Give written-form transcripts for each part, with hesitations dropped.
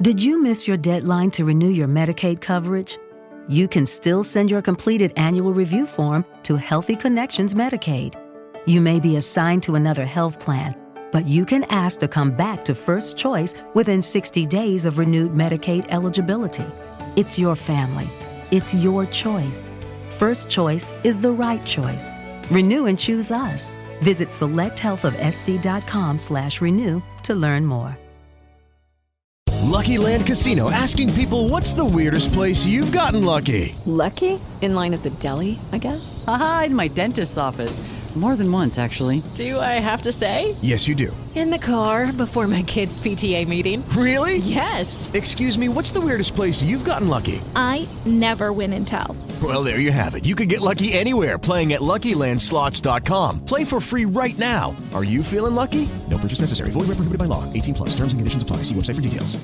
Did you miss your deadline to renew your Medicaid coverage? You can still send your completed annual review form to Healthy Connections Medicaid. You may be assigned to another health plan, but you can ask to come back to First Choice within 60 days of renewed Medicaid eligibility. It's your family. It's your choice. First Choice is the right choice. Renew and choose us. Visit selecthealthofsc.com/renew to learn more. Lucky Land Casino, asking people, what's the weirdest place you've gotten lucky? Lucky? In line at the deli, I guess? Aha, in my dentist's office. More than once, actually. Do I have to say? Yes, you do. In the car before my kids' PTA meeting. Really? Yes. Excuse me, what's the weirdest place you've gotten lucky? I never win and tell. Well, there you have it. You can get lucky anywhere, playing at LuckyLandSlots.com. Play for free right now. Are you feeling lucky? No purchase necessary. Void where prohibited by law. 18+. Terms and conditions apply. See website for details.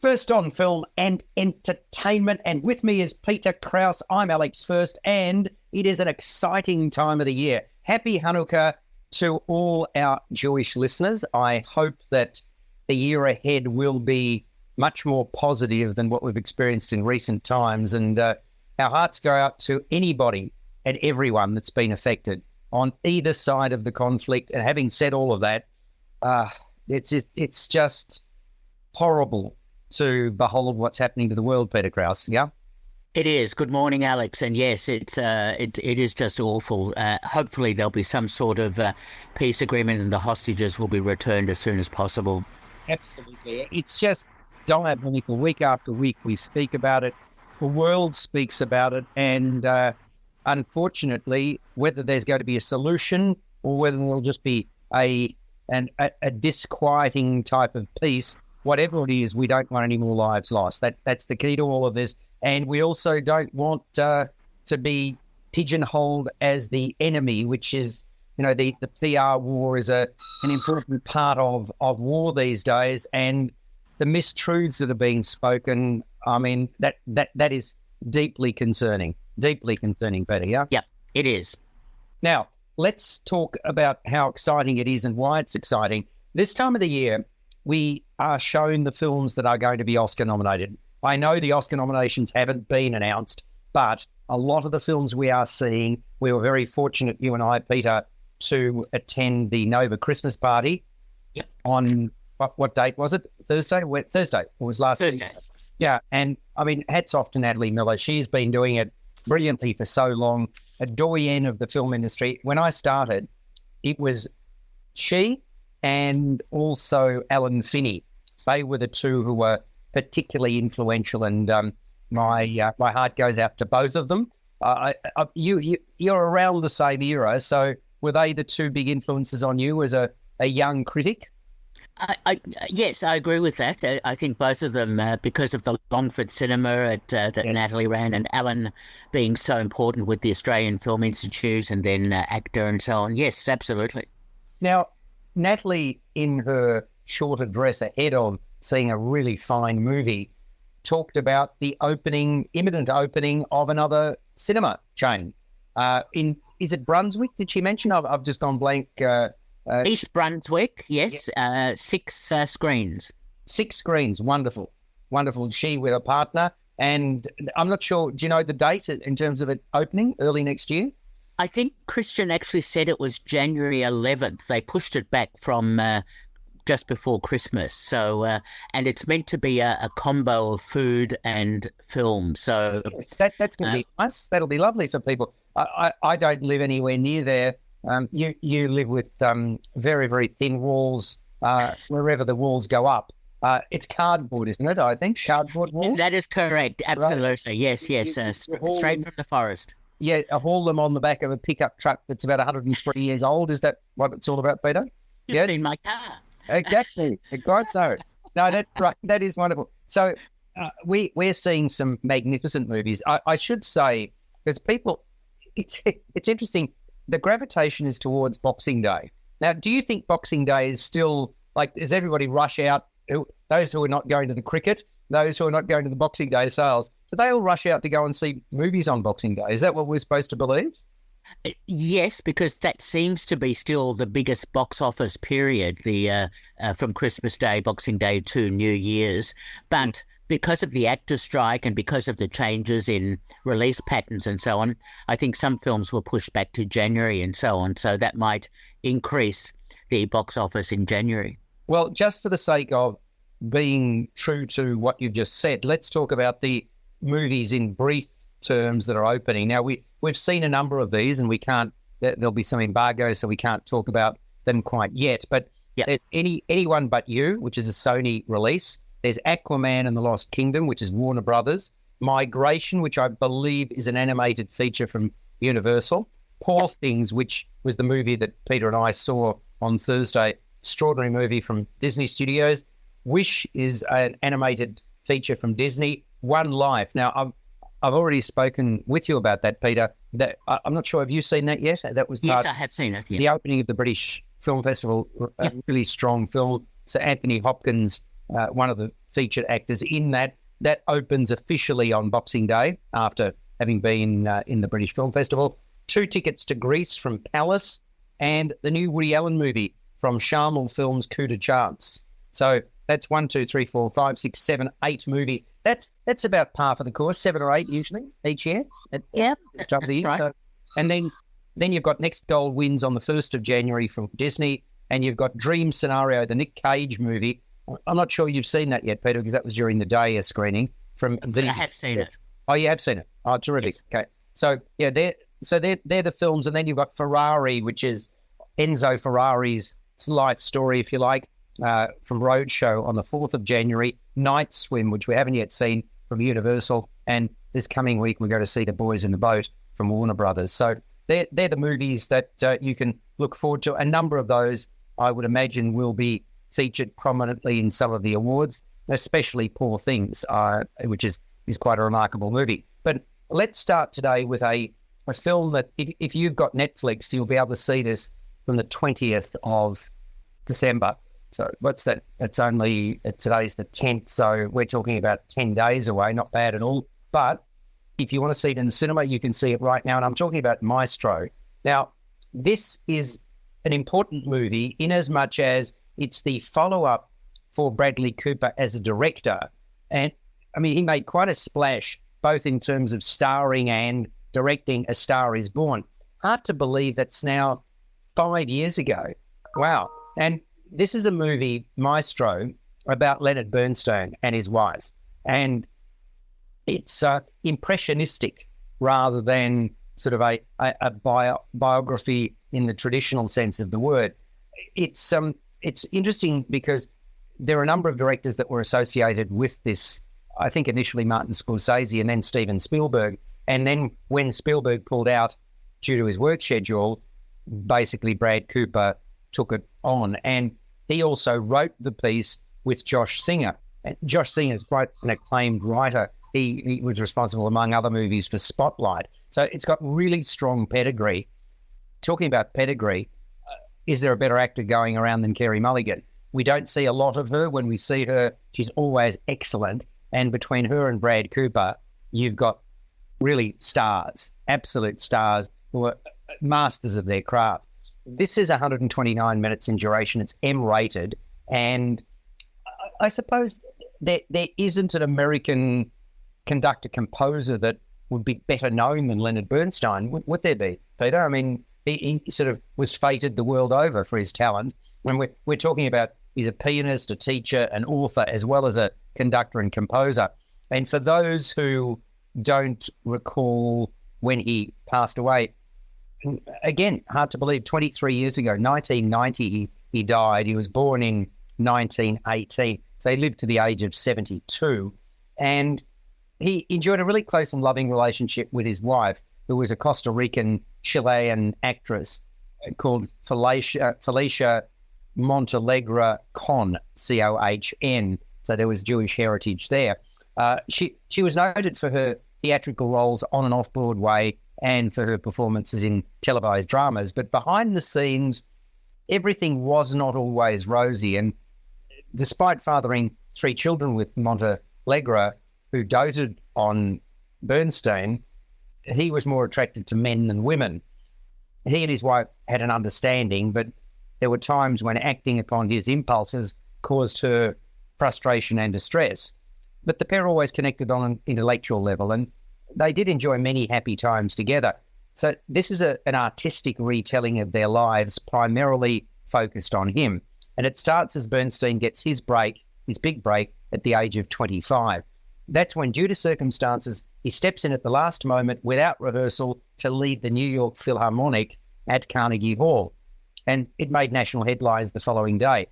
First on film and entertainment, and with me is Peter Kraus. I'm Alex First, and it is an exciting time of the year. Happy Hanukkah to all our Jewish listeners. I hope that the year ahead will be much more positive than what we've experienced in recent times, and our hearts go out to anybody and everyone that's been affected on either side of the conflict. And having said all of that, it's just horrible to behold what's happening to the world, Peter Kraus. Yeah, it is. Good morning, Alex. And yes, it is just awful. Hopefully, there'll be some sort of peace agreement, and the hostages will be returned as soon as possible. Absolutely, it's just diabolical. Week after week, we speak about it. The world speaks about it, and unfortunately, whether there's going to be a solution or whether there'll just be a disquieting type of peace. Whatever it is, we don't want any more lives lost. That's the key to all of this. And we also don't want to be pigeonholed as the enemy, which is, the PR war is an important part of war these days. And the mistruths that are being spoken, I mean, that is deeply concerning, Peter, yeah? Yeah, it is. Now, let's talk about how exciting it is and why it's exciting. This time of the year, we are shown the films that are going to be Oscar nominated. I know the Oscar nominations haven't been announced, but a lot of the films we are seeing, we were very fortunate, you and I, Peter, to attend the Nova Christmas party. Yep. On what date was it? Thursday? Thursday. It was last Thursday. week. Yeah, and I mean, hats off to Natalie Miller. She's been doing it brilliantly for so long, a doyen of the film industry. When I started, it was she and also Alan Finney. They were the two who were particularly influential, and my heart goes out to both of them. You're around the same era, so were they the two big influences on you as a young critic? Yes, I agree with that. I think both of them, because of the Longford Cinema that Natalie ran, and Alan being so important with the Australian Film Institute, and then actor and so on. Yes, absolutely. Now, Natalie, in her short address ahead of seeing a really fine movie, talked about the imminent opening of another cinema chain. Is it Brunswick? Did she mention? I've just gone blank. East Brunswick, yes. Yeah. 6 screens. 6 screens, wonderful. She with a partner, and I'm not sure. Do you know the date in terms of it opening early next year? I think Christian actually said it was January 11th. They pushed it back from just before Christmas. So, and it's meant to be a combo of food and film. So that's going to be nice. That'll be lovely for people. I don't live anywhere near there. You live with very, very thin walls wherever the walls go up. It's cardboard, isn't it? I think cardboard walls. That is correct. Absolutely. Right. Yes. Straight from the forest. Yeah, haul them on the back of a pickup truck that's about 103 years old. Is that what it's all about, Peter? You've seen my car. Exactly. Quite so. No, that's right. That is wonderful. So we're seeing some magnificent movies. I should say, because people, it's interesting. The gravitation is towards Boxing Day. Now, do you think Boxing Day is still, like, does everybody rush out? Those who are not going to the cricket, those who are not going to the Boxing Day sales, do they all rush out to go and see movies on Boxing Day? Is that what we're supposed to believe? Yes, because that seems to be still the biggest box office period, from Christmas Day, Boxing Day to New Year's. But because of the actors' strike and because of the changes in release patterns and so on, I think some films were pushed back to January and so on. So that might increase the box office in January. Well, just for the sake of being true to what you've just said, let's talk about the movies in brief terms that are opening. Now, we've seen a number of these, and there'll be some embargoes, so we can't talk about them quite yet. But there's Anyone But You, which is a Sony release. There's Aquaman and the Lost Kingdom, which is Warner Brothers. Migration, which I believe is an animated feature from Universal. Poor Things, which was the movie that Peter and I saw on Thursday, extraordinary movie from Disney Studios. Wish is an animated feature from Disney. One Life. Now, I've already spoken with you about that, Peter. That I'm not sure. Have you seen that yet? That was yes, I have seen it. Yeah. The opening of the British Film Festival. A really strong film. So Anthony Hopkins, one of the featured actors in that opens officially on Boxing Day after having been in the British Film Festival. 2 tickets to Greece from Palace, and the new Riellen movie from Sharmil Films, Coup de Chance. So that's 1, 2, 3, 4, 5, 6, 7, 8 movies. That's about par for the course, 7 or 8 usually each year. That's right. So, and then you've got Next Goal Wins on the 1st of January from Disney, and you've got Dream Scenario, the Nick Cage movie. I'm not sure you've seen that yet, Peter, because that was during the day screening from. I have seen it. Oh, you have seen it. Oh, terrific. Yes. Okay, so yeah, they're the films, and then you've got Ferrari, which is Enzo Ferrari's life story, if you like. From Roadshow on the 4th of January, Night Swim, which we haven't yet seen from Universal, and this coming week we're going to see The Boys in the Boat from Warner Brothers. So they're the movies that you can look forward to. A number of those, I would imagine, will be featured prominently in some of the awards, especially Poor Things, which is quite a remarkable movie. But let's start today with a film that if you've got Netflix, you'll be able to see this from the 20th of December. So what's that? Today's the 10th, so we're talking about 10 days away, not bad at all. But if you want to see it in the cinema, you can see it right now, and I'm talking about Maestro. Now, this is an important movie in as much as it's the follow-up for Bradley Cooper as a director. And, I mean, he made quite a splash, both in terms of starring and directing A Star Is Born. Hard to believe that's now 5 years ago. Wow. And this is a movie, Maestro, about Leonard Bernstein and his wife. And it's impressionistic rather than sort of a biography in the traditional sense of the word. It's interesting because there are a number of directors that were associated with this. I think initially Martin Scorsese and then Steven Spielberg. And then when Spielberg pulled out due to his work schedule, basically Brad Cooper took it on. And he also wrote the piece with Josh Singer. And Josh Singer is quite an acclaimed writer. He was responsible, among other movies, for Spotlight. So it's got really strong pedigree. Talking about pedigree, is there a better actor going around than Carey Mulligan? We don't see a lot of her. When we see her, she's always excellent. And between her and Brad Cooper, you've got really stars, absolute stars, who are masters of their craft. This is 129 minutes in duration. It's M-rated. And I suppose there isn't an American conductor-composer that would be better known than Leonard Bernstein. Would there be, Peter? I mean, he sort of was fated the world over for his talent. And we're talking about he's a pianist, a teacher, an author, as well as a conductor and composer. And for those who don't recall when he passed away, again, hard to believe, 23 years ago, 1990, he died. He was born in 1918. So he lived to the age of 72. And he enjoyed a really close and loving relationship with his wife, who was a Costa Rican Chilean actress called Felicia Montalegre Con, C-O-H-N. So there was Jewish heritage there. She was noted for her theatrical roles on and off Broadway and for her performances in televised dramas. But behind the scenes, everything was not always rosy. And despite fathering 3 children with Montalegre, who doted on Bernstein, he was more attracted to men than women. He and his wife had an understanding, but there were times when acting upon his impulses caused her frustration and distress. But the pair always connected on an intellectual level, and they did enjoy many happy times together. So this is an artistic retelling of their lives, primarily focused on him. And it starts as Bernstein gets his big break, at the age of 25. That's when, due to circumstances, he steps in at the last moment without rehearsal to lead the New York Philharmonic at Carnegie Hall. And it made national headlines the following day.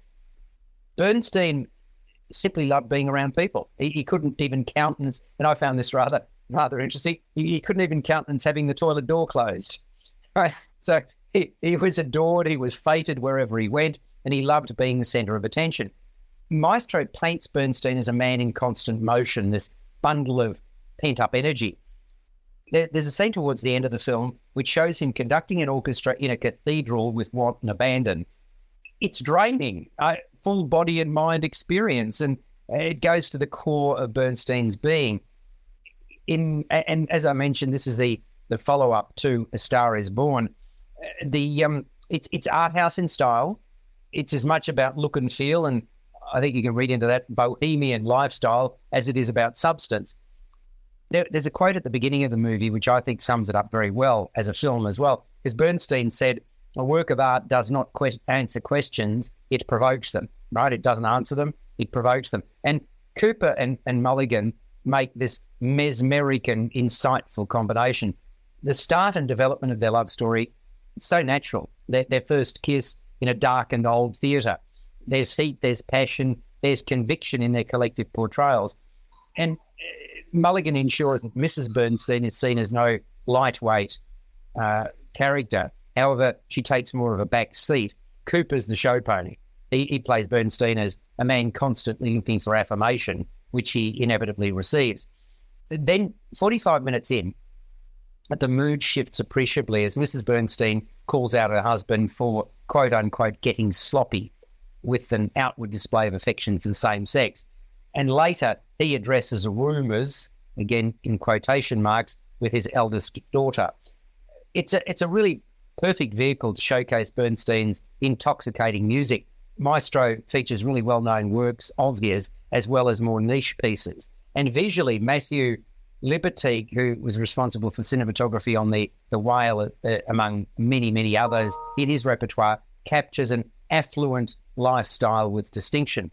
Bernstein simply loved being around people. He couldn't even countenance, and I found this rather interesting, he couldn't even countenance having the toilet door closed. Right? So he was adored, he was feted wherever he went, and he loved being the centre of attention. Maestro paints Bernstein as a man in constant motion, this bundle of pent-up energy. There's a scene towards the end of the film which shows him conducting an orchestra in a cathedral with wanton abandon. It's draining, full body and mind experience, and it goes to the core of Bernstein's being. And as I mentioned, this is the follow-up to A Star Is Born. It's art house in style. It's as much about look and feel, and I think you can read into that bohemian lifestyle as it is about substance. There's a quote at the beginning of the movie which I think sums it up very well as a film as well, because Bernstein said, a work of art does not answer questions, it provokes them, right? It doesn't answer them, it provokes them. And Cooper and Mulligan make this mesmeric and insightful combination. The start and development of their love story, it's so natural. Their first kiss in a darkened old theatre. There's heat, there's passion, there's conviction in their collective portrayals. And Mulligan ensures that Mrs. Bernstein is seen as no lightweight character. However, she takes more of a back seat. Cooper's the show pony. He plays Bernstein as a man constantly looking for affirmation, which he inevitably receives. Then, 45 minutes in, the mood shifts appreciably as Mrs. Bernstein calls out her husband for, quote-unquote, getting sloppy, with an outward display of affection for the same sex. And later, he addresses rumours, again in quotation marks, with his eldest daughter. It's a really perfect vehicle to showcase Bernstein's intoxicating music. Maestro features really well-known works of his, as well as more niche pieces. And visually, Matthew Libatique, who was responsible for cinematography on The Whale, among many, many others, in his repertoire, captures an affluent lifestyle with distinction.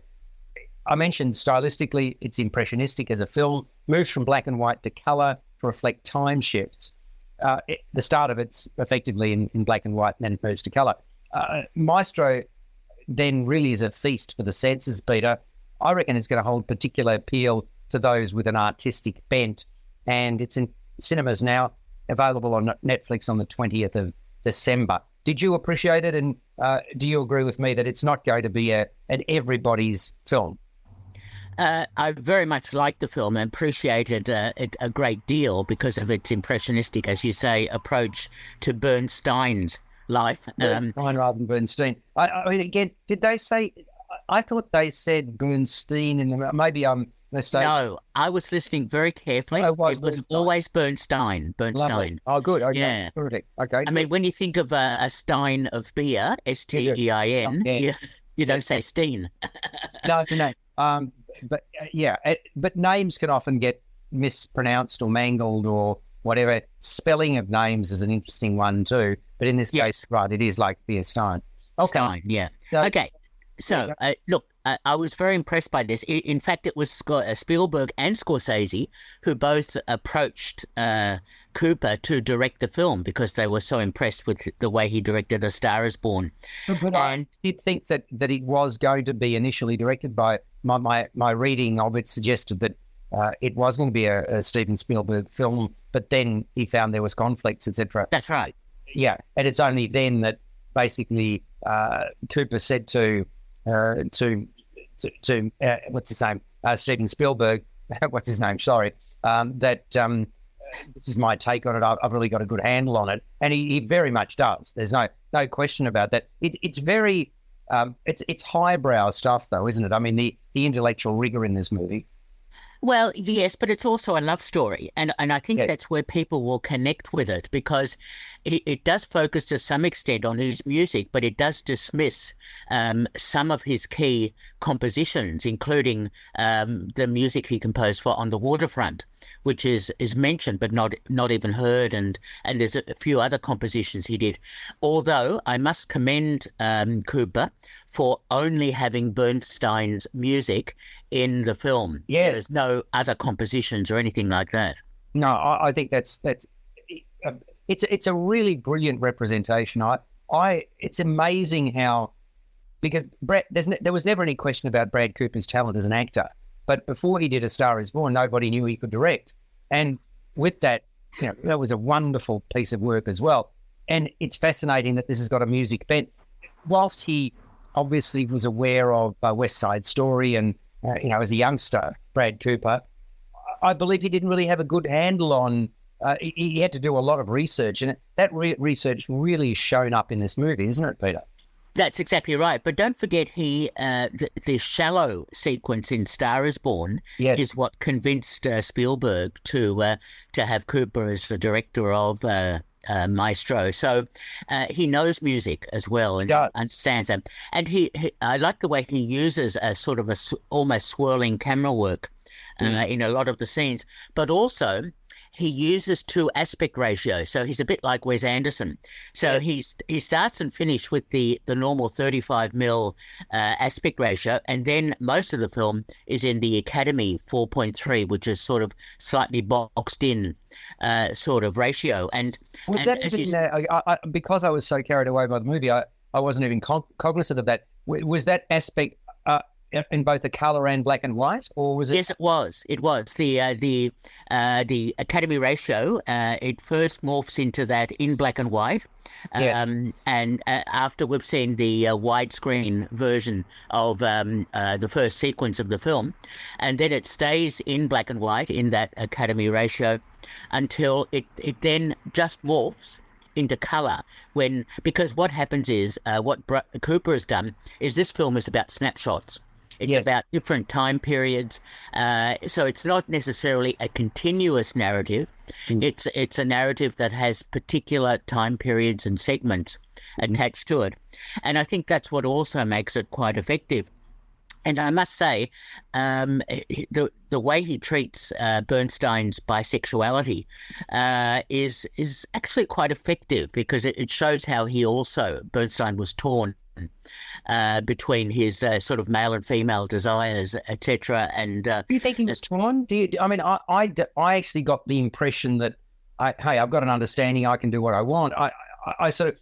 I mentioned stylistically, it's impressionistic as a film, moves from black and white to colour to reflect time shifts. The start of it's effectively in black and white, and then it moves to colour. Maestro then really is a feast for the senses, Peter. I reckon it's going to hold particular appeal to those with an artistic bent, and it's in cinemas now, available on Netflix on the 20th of December. Did you appreciate it, and do you agree with me that it's not going to be an everybody's film? I very much liked the film and appreciated it a great deal because of its impressionistic, as you say, approach to Bernstein's life. Rather than Bernstein. I mean, again, did they say? I thought they said Bernstein, and maybe I'm mistaken. No, I was listening very carefully. Oh, it was always Bernstein. Lovely. Oh, good. Okay. Yeah. Perfect. Okay. I mean, when you think of a stein of beer, Stein, you don't say Steen. No. But names can often get mispronounced or mangled or whatever. Spelling of names is an interesting one too. But in this case, right, it is like beer stein. Okay. Stein, yeah. Okay. So, look, I was very impressed by this. In fact, it was Spielberg and Scorsese who both approached Cooper to direct the film because they were so impressed with the way he directed A Star Is Born. But I did think that it was going to be initially directed by my reading of it suggested that it was going to be a Steven Spielberg film, but then he found there was conflicts, etc. That's right. Yeah, and it's only then that basically Cooper said to what's his name? Steven Spielberg. What's his name? Sorry. That this is my take on it. I've really got a good handle on it, and he very much does. There's no question about that. It's very it's highbrow stuff, though, isn't it? I mean, the intellectual rigor in this movie. Well, yes, but it's also a love story. And I think Yes. that's where people will connect with it, because it does focus to some extent on his music, but it does dismiss some of his key compositions, including the music he composed for On the Waterfront, which is mentioned but not even heard. And there's a few other compositions he did. Although I must commend Cooper for only having Bernstein's music in the film. Yes. There's no other compositions or anything like that. No, I think that's it's a really brilliant representation. It's amazing how, because there was never any question about Brad Cooper's talent as an actor, but before he did A Star Is Born, nobody knew he could direct, and with that, that was a wonderful piece of work as well. And it's fascinating that this has got a music bent. Whilst he obviously was aware of West Side Story and as a youngster, Brad Cooper, I believe he didn't really have a good handle on. He had to do a lot of research, and that research really is shown up in this movie, isn't it, Peter? That's exactly right. But don't forget, the shallow sequence in Star Is Born Yes. is what convinced Spielberg to have Cooper as the director of Maestro. So he knows music as well and does. understands them. And I like the way he uses a sort of almost swirling camera work in a lot of the scenes, but also he uses 2 aspect ratios. So he's a bit like Wes Anderson. So he starts and finishes with the normal 35mm aspect ratio, and then most of the film is in the Academy 4.3, which is sort of slightly boxed in sort of ratio. And because I was so carried away by the movie, I wasn't even cognizant of that. Was that aspect in both the colour and black and white, or was it? Yes, it was. It was the Academy ratio. It first morphs into that in black and white, and after we've seen the widescreen version of the first sequence of the film, and then it stays in black and white in that Academy ratio until it then just morphs into colour because what happens is what Cooper has done is this film is about snapshots. It's about different time periods, so it's not necessarily a continuous narrative. It's a narrative that has particular time periods and segments attached to it, and I think that's what also makes it quite effective. And I must say, the way he treats Bernstein's bisexuality is actually quite effective, because it shows how Bernstein was torn between his sort of male and female desires, etc. And do you think he was torn? I actually got the impression that, I've got an understanding, I can do what I want. As I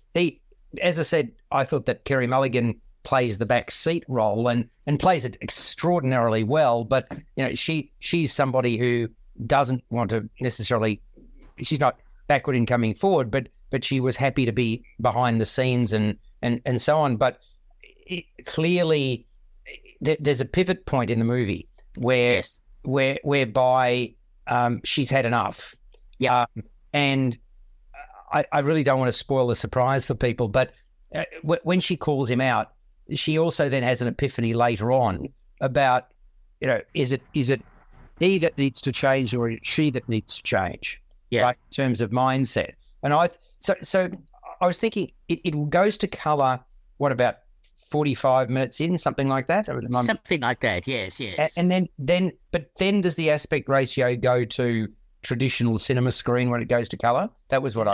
said, I thought that Carey Mulligan plays the back seat role and plays it extraordinarily well. But she's somebody who doesn't want to necessarily. She's not backward in coming forward, but she was happy to be behind the scenes and so on. But clearly, there's a pivot point in the movie whereby she's had enough. Yeah, and I really don't want to spoil the surprise for people, but when she calls him out, she also then has an epiphany later on about, is it he that needs to change or she that needs to change? Yeah. Right, in terms of mindset. And so I was thinking it goes to colour, what, about 45 minutes in, something like that? Something like that, yes. And then does the aspect ratio go to traditional cinema screen when it goes to colour? That was what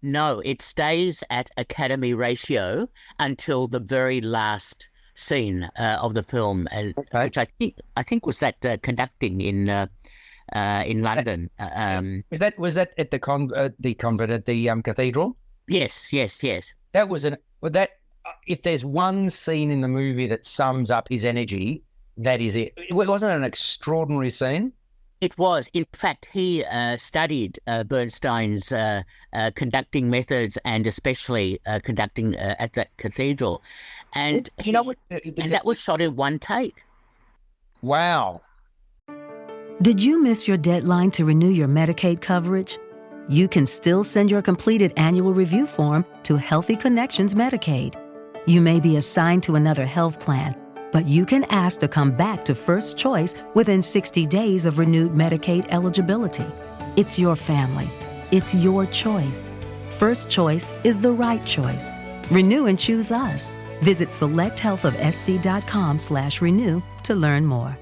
No, it stays at Academy ratio until the very last scene of the film, which I think was that conducting in London. Was that at the convent at the cathedral? Yes. That was if there's one scene in the movie that sums up his energy, that is it. It wasn't an extraordinary scene. It was. In fact, he studied Bernstein's conducting methods, and especially conducting at that cathedral. And and that was shot in one take. Wow. Did you miss your deadline to renew your Medicaid coverage? You can still send your completed annual review form to Healthy Connections Medicaid. You may be assigned to another health plan, But you can ask to come back to First Choice within 60 days of renewed Medicaid eligibility. It's your family. It's your choice. First Choice is the right choice. Renew and choose us. Visit selecthealthofsc.com/renew to learn more.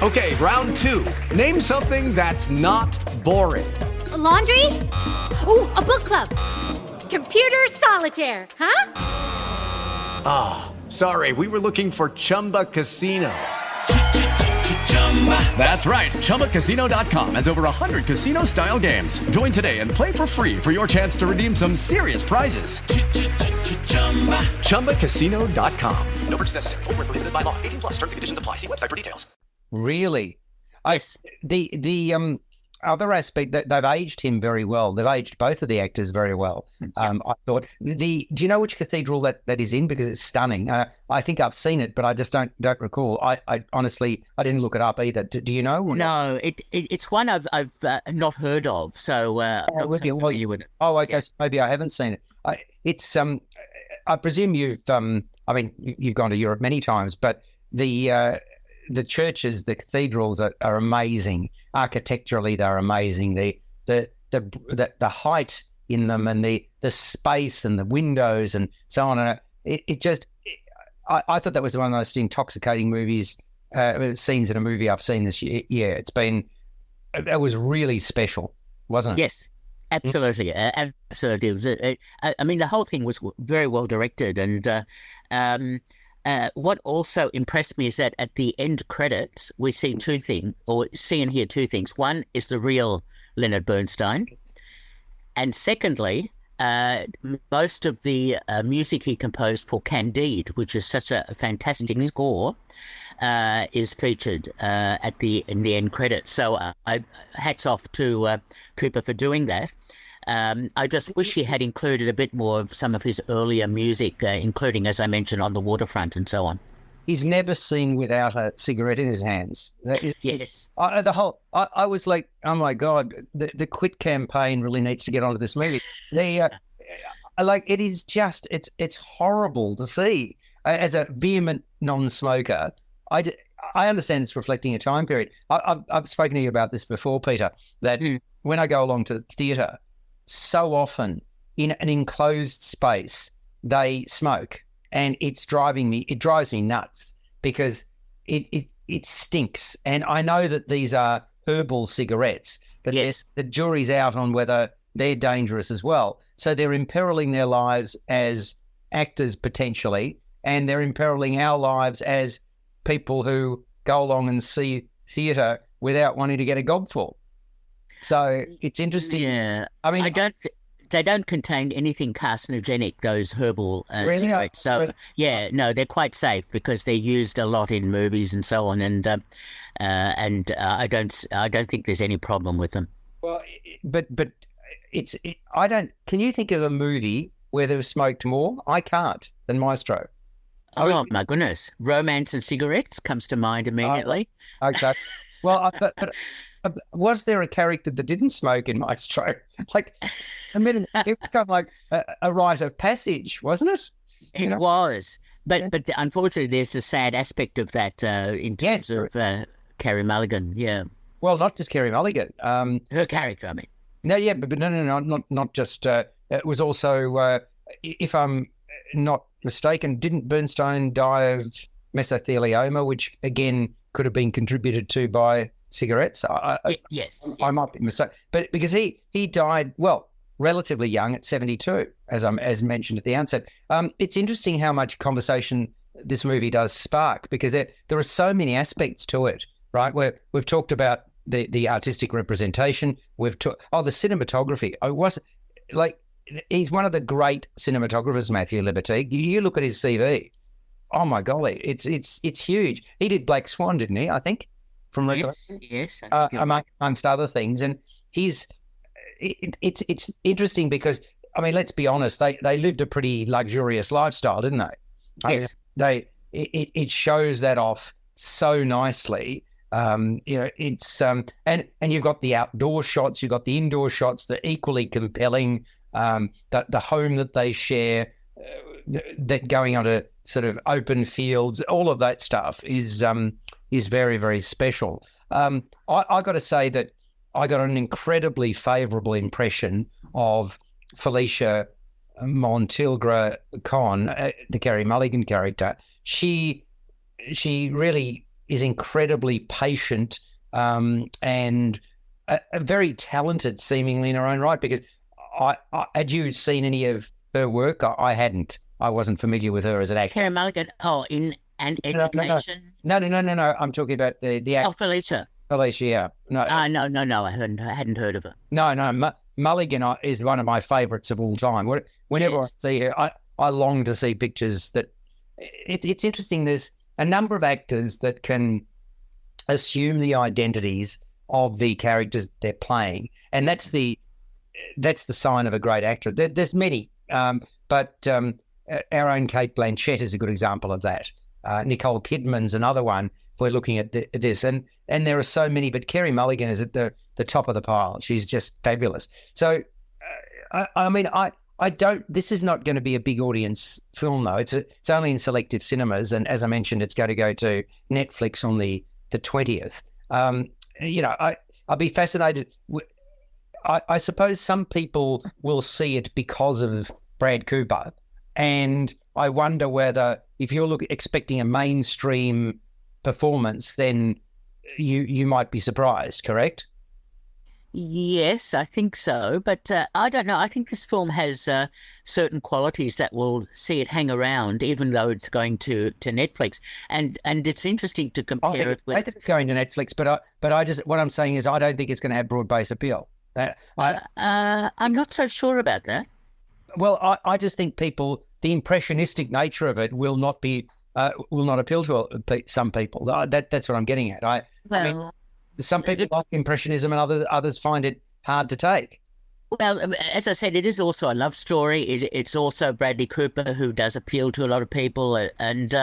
Okay, round two. Name something that's not boring. A laundry? Ooh, a book club. Computer solitaire, huh? Sorry, we were looking for Chumba Casino. That's right. ChumbaCasino.com has over 100 casino-style games. Join today and play for free for your chance to redeem some serious prizes. ChumbaCasino.com. No purchase necessary. Void where prohibited by law. 18 plus. Terms and conditions apply. See website for details. Really? Yes. The other aspect, that they've aged him very well. They've aged both of the actors very well. I thought. Do you know which cathedral that is in? Because it's stunning. I think I've seen it, but I just don't recall. I honestly didn't look it up either. Do you know? No, it's one I've not heard of. So I'm not so familiar with it. Oh, okay. So maybe I haven't seen it. It's I presume you've you've gone to Europe many times, but the churches, the cathedrals are amazing. Architecturally, they're amazing. The height in them and the space and the windows and so on. And I thought that was one of the most intoxicating scenes in a movie I've seen this year. Yeah, it was really special, wasn't it? Yes. Absolutely, absolutely. It was, the whole thing was very well directed, and what also impressed me is that at the end credits we see and hear two things. One is the real Leonard Bernstein, and secondly, most of the music he composed for Candide, which is such a fantastic score, is featured in the end credits. So hats off to Cooper for doing that. I just wish he had included a bit more of some of his earlier music, including, as I mentioned, On the Waterfront and so on. He's never seen without a cigarette in his hands. Yes. I was like, oh my God, the Quit campaign really needs to get onto this movie. It is just, it's horrible to see. As a vehement non-smoker, I understand it's reflecting a time period. I've spoken to you about this before, Peter, that when I go along to the theatre, so often in an enclosed space, they smoke, and it drives me nuts because it stinks. And I know that these are herbal cigarettes, but yes, the jury's out on whether they're dangerous as well. So they're imperiling their lives as actors potentially, and they're imperiling our lives as people who go along and see theatre without wanting to get a gobful. So it's interesting. Yeah, I mean, they don't contain anything carcinogenic, those herbal really? cigarettes. So really? Yeah, no, they're quite safe because they're used a lot in movies and so on. And I don't think there's any problem with them. Well, but I don't. Can you think of a movie where there was smoked more? I can't, than Maestro. Oh my goodness, Romance and Cigarettes comes to mind immediately. Okay. Well, but was there a character that didn't smoke in Maestro? Like, it was kind of like a rite of passage, wasn't it? It was. But unfortunately, there's the sad aspect of that in terms of Carey Mulligan, yeah. Well, not just Carey Mulligan. Her character, I mean. No, yeah, but no, not just. It was also, if I'm not mistaken, didn't Bernstein die of mesothelioma, which again could have been contributed to by cigarettes? Yes. I might be mistaken, but because he died relatively young at 72, as mentioned at the outset. It's interesting how much conversation this movie does spark, because there are so many aspects to it, right? Where we've talked about the artistic representation, the cinematography. He's one of the great cinematographers, Matthew Liberty. You look at his CV. Oh my golly, it's huge. He did Black Swan, didn't he? I think, from yes, amongst other things. And it's interesting because, I mean, let's be honest, they lived a pretty luxurious lifestyle, didn't they? Yes. It shows that off so nicely. It's and you've got the outdoor shots, you've got the indoor shots, they're equally compelling. The home that they share, that going onto sort of open fields, all of that stuff is very, very special. I got to say that I got an incredibly favourable impression of Felicia Montilgra Con, the Carey Mulligan character. She really is incredibly patient and very talented, seemingly in her own right. Because I had you seen any of her work? I hadn't. I wasn't familiar with her as an actor. Carey Mulligan. Oh, in an education. No. I'm talking about the actor. Oh, Felicia. Felicia, yeah. No, I hadn't heard of her. No. Mulligan is one of my favourites of all time. Whenever I see her, I long to see pictures that. It's interesting. There's a number of actors that can assume the identities of the characters they're playing, and that's the sign of a great actor. There's many, but our own Cate Blanchett is a good example of that. Nicole Kidman's another one. We're looking at this, and there are so many, but Carey Mulligan is at the top of the pile. She's just fabulous. So, I don't. This is not going to be a big audience film, though. It's only in selective cinemas, and as I mentioned, it's going to go to Netflix on the 20th. I'll be fascinated. I suppose some people will see it because of Brad Cooper, and I wonder whether if you're expecting a mainstream performance, then you might be surprised. Correct? Yes, I think so, but I don't know. I think this film has certain qualities that will see it hang around, even though it's going to Netflix. And it's interesting to compare it with. I think it's going to Netflix, but I just what I'm saying is I don't think it's going to have broad-based appeal. I'm not so sure about that. Well, I just think the impressionistic nature of it will not appeal to some people. That's what I'm getting at. I mean, some people like impressionism, and others find it hard to take. Well, as I said, it is also a love story. It's also Bradley Cooper, who does appeal to a lot of people, and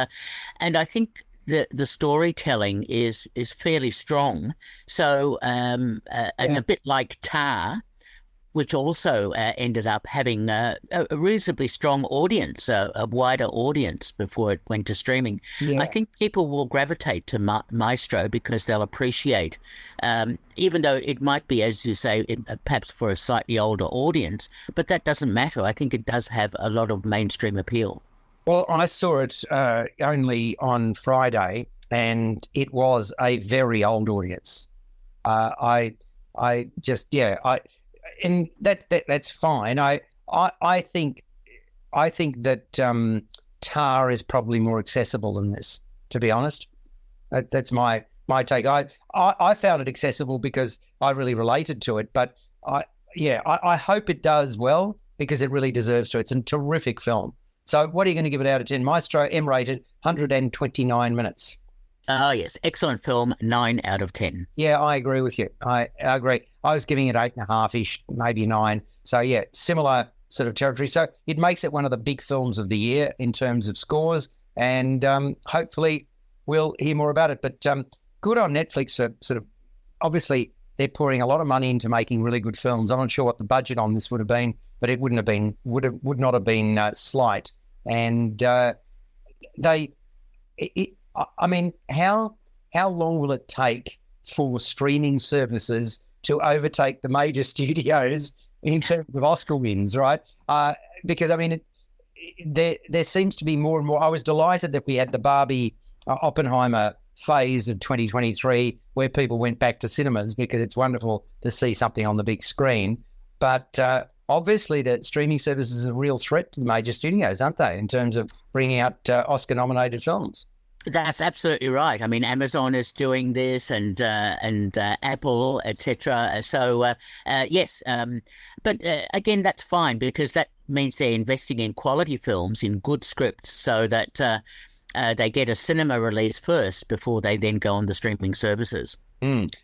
I think the storytelling is fairly strong. So, and a bit like Tar, which also ended up having a reasonably strong audience, a wider audience before it went to streaming. Yeah. I think people will gravitate to Maestro because they'll appreciate, even though it might be, as you say, perhaps for a slightly older audience, but that doesn't matter. I think it does have a lot of mainstream appeal. Well, I saw it only on Friday, and it was a very old audience. And that's fine. I think that Tar is probably more accessible than this, to be honest. That's my take. I found it accessible because I really related to it, but I hope it does well because it really deserves to. It's a terrific film. So what are you going to give it out of 10? Maestro, M-rated, 129 minutes. Oh, yes. Excellent film, 9 out of 10. Yeah, I agree with you. I agree. I was giving it 8.5-ish, maybe 9. So, yeah, similar sort of territory. So it makes it one of the big films of the year in terms of scores, and hopefully we'll hear more about it. But good on Netflix for sort of, obviously they're pouring a lot of money into making really good films. I'm not sure what the budget on this would have been, but it would not have been slight. And I mean, how long will it take for streaming services to overtake the major studios in terms of Oscar wins, right? Because, I mean, there seems to be more and more. I was delighted that we had the Barbie Oppenheimer phase of 2023 where people went back to cinemas because it's wonderful to see something on the big screen. But obviously the streaming services are a real threat to the major studios, aren't they, in terms of bringing out Oscar-nominated films? That's absolutely right. I mean, Amazon is doing this, and Apple, etc. So yes, but again, that's fine because that means they're investing in quality films, in good scripts, so that they get a cinema release first before they then go on the streaming services.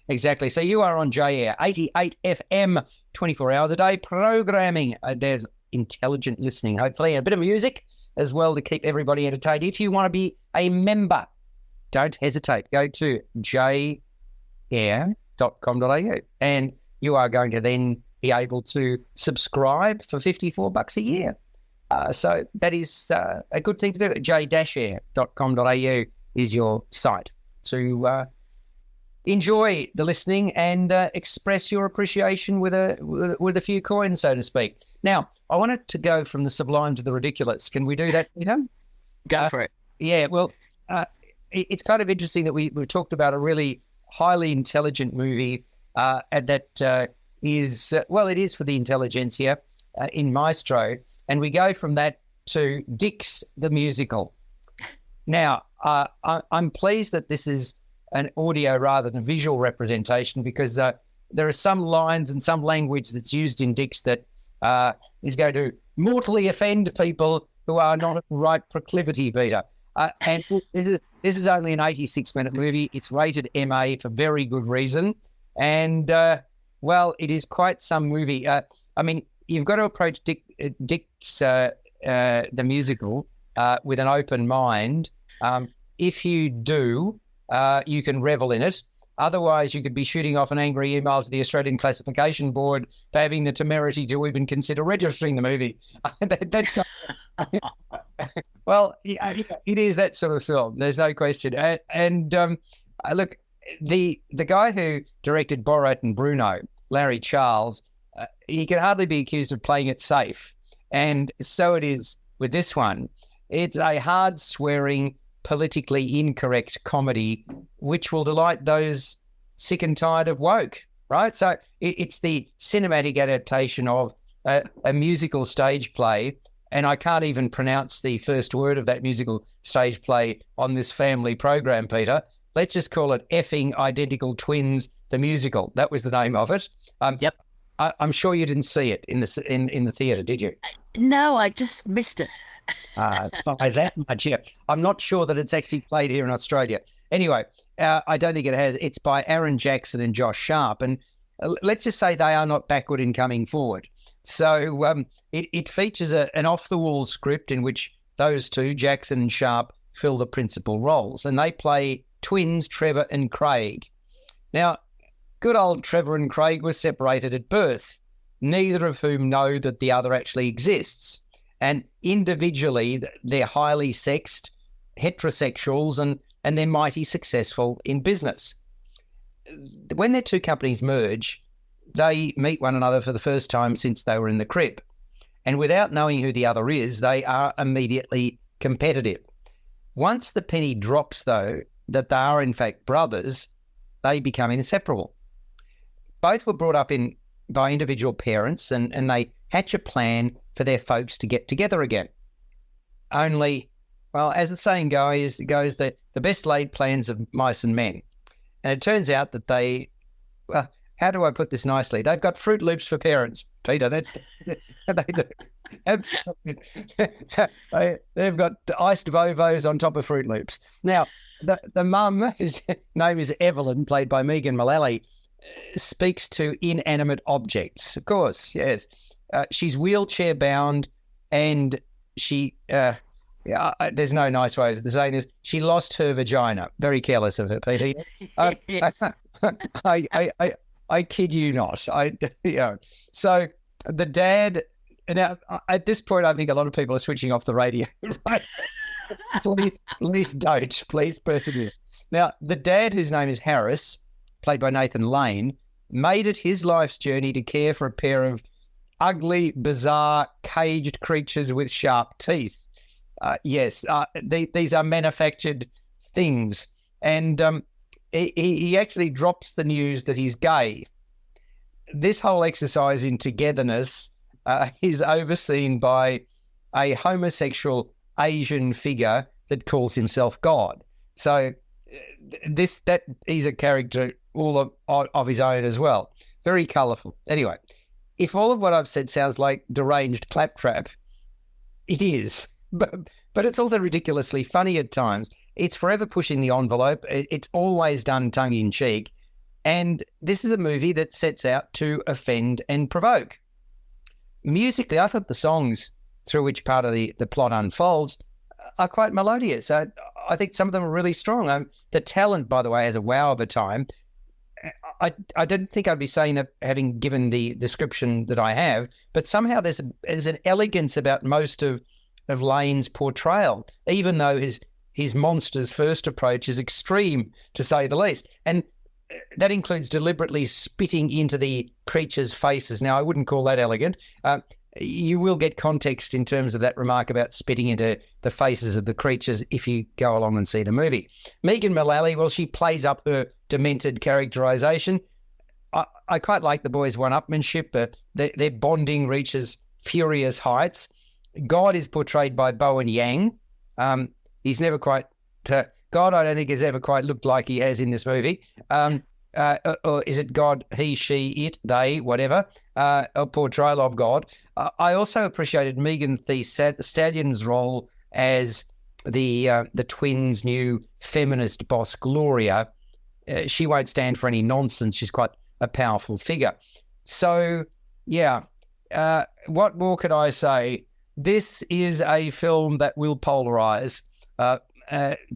Exactly. So you are on J-Air, 88 FM, 24 hours a day, programming. There's intelligent listening, hopefully, and a bit of music as well to keep everybody entertained. If you want to be a member, don't hesitate. Go to jair.com.au and you are going to then be able to subscribe for $54 a year. So that is a good thing to do. j-air.com.au is your site to enjoy the listening and express your appreciation with a few coins, so to speak. Now, I wanted to go from the sublime to the ridiculous. Can we do that, Peter? Go for it. Yeah, well, it's kind of interesting that we've talked about a really highly intelligent movie and that is, it is for the intelligentsia in Maestro, and we go from that to Dix the Musical. Now, I'm pleased that this is an audio rather than visual representation because there are some lines and some language that's used in Dix that is going to mortally offend people who are not at the right proclivity, Peter. And this is only an 86-minute movie. It's rated MA for very good reason. And, it is quite some movie. I mean, you've got to approach Dix the Musical with an open mind. If you do, you can revel in it. Otherwise, you could be shooting off an angry email to the Australian Classification Board for having the temerity to even consider registering the movie. That's well, it is that sort of film. There's no question. Look, the guy who directed Borat and Bruno, Larry Charles, he can hardly be accused of playing it safe. And so it is with this one. It's a hard swearing, politically incorrect comedy which will delight those sick and tired of woke, right? So it's the cinematic adaptation of a musical stage play, and I can't even pronounce the first word of that musical stage play on this family program, Peter. Let's just call it Effing Identical Twins, the Musical. That was the name of it. Yep. I'm sure you didn't see it in the theatre, did you? No, I just missed it. It's not by that much, yeah. I'm not sure that it's actually played here in Australia. Anyway, I don't think it has. It's by Aaron Jackson and Josh Sharp, and let's just say they are not backward in coming forward. So it features an off-the-wall script in which those two, Jackson and Sharp, fill the principal roles, and they play twins Trevor and Craig. Now, good old Trevor and Craig were separated at birth, neither of whom know that the other actually exists. And individually, they're highly sexed, heterosexuals, and they're mighty successful in business. When their two companies merge, they meet one another for the first time since they were in the crib. And without knowing who the other is, they are immediately competitive. Once the penny drops, though, that they are in fact brothers, they become inseparable. Both were brought up by individual parents, and they hatch a plan for their folks to get together again. Only, well, as the saying goes that the best laid plans of mice and men. And it turns out that how do I put this nicely? They've got Fruit Loops for parents, Peter. They do. Absolutely. They've got iced Vovos on top of Fruit Loops. Now, the mum, whose name is Evelyn, played by Megan Mullally, speaks to inanimate objects. Of course, yes. She's wheelchair bound, and she there's no nice way of saying this. She lost her vagina. Very careless of her, Peter. I kid you not. So the dad. Now, at this point, I think a lot of people are switching off the radio. Right? Please don't. Please persevere. Now, the dad, whose name is Harris, played by Nathan Lane, made it his life's journey to care for a pair of ugly, bizarre, caged creatures with sharp teeth. These are manufactured things. And he actually drops the news that he's gay. This whole exercise in togetherness is overseen by a homosexual Asian figure that calls himself God. So he's a character all of his own as well. Very colourful. Anyway, if all of what I've said sounds like deranged claptrap, it is. But it's also ridiculously funny at times. It's forever pushing the envelope. It's always done tongue-in-cheek. And this is a movie that sets out to offend and provoke. Musically, I thought the songs through which part of the plot unfolds are quite melodious. I think some of them are really strong. The talent, by the way, has a wow of a time. I didn't think I'd be saying that, having given the description that I have, but somehow there's an elegance about most of Lane's portrayal, even though his monster's first approach is extreme, to say the least. And that includes deliberately spitting into the creatures' faces. Now, I wouldn't call that elegant. You will get context in terms of that remark about spitting into the faces of the creatures if you go along and see the movie. Megan Mullally, well, she plays up her demented characterisation. I quite like the boys' one-upmanship, but their bonding reaches furious heights. God is portrayed by Bowen Yang. He's never quite... God, I don't think, has ever quite looked like he has in this movie. Or is it God, he, she, it, they, whatever, a portrayal of God. I also appreciated Megan Thee Stallion's role as the twins' new feminist boss, Gloria. She won't stand for any nonsense. She's quite a powerful figure. So, yeah, what more could I say? This is a film that will polarise,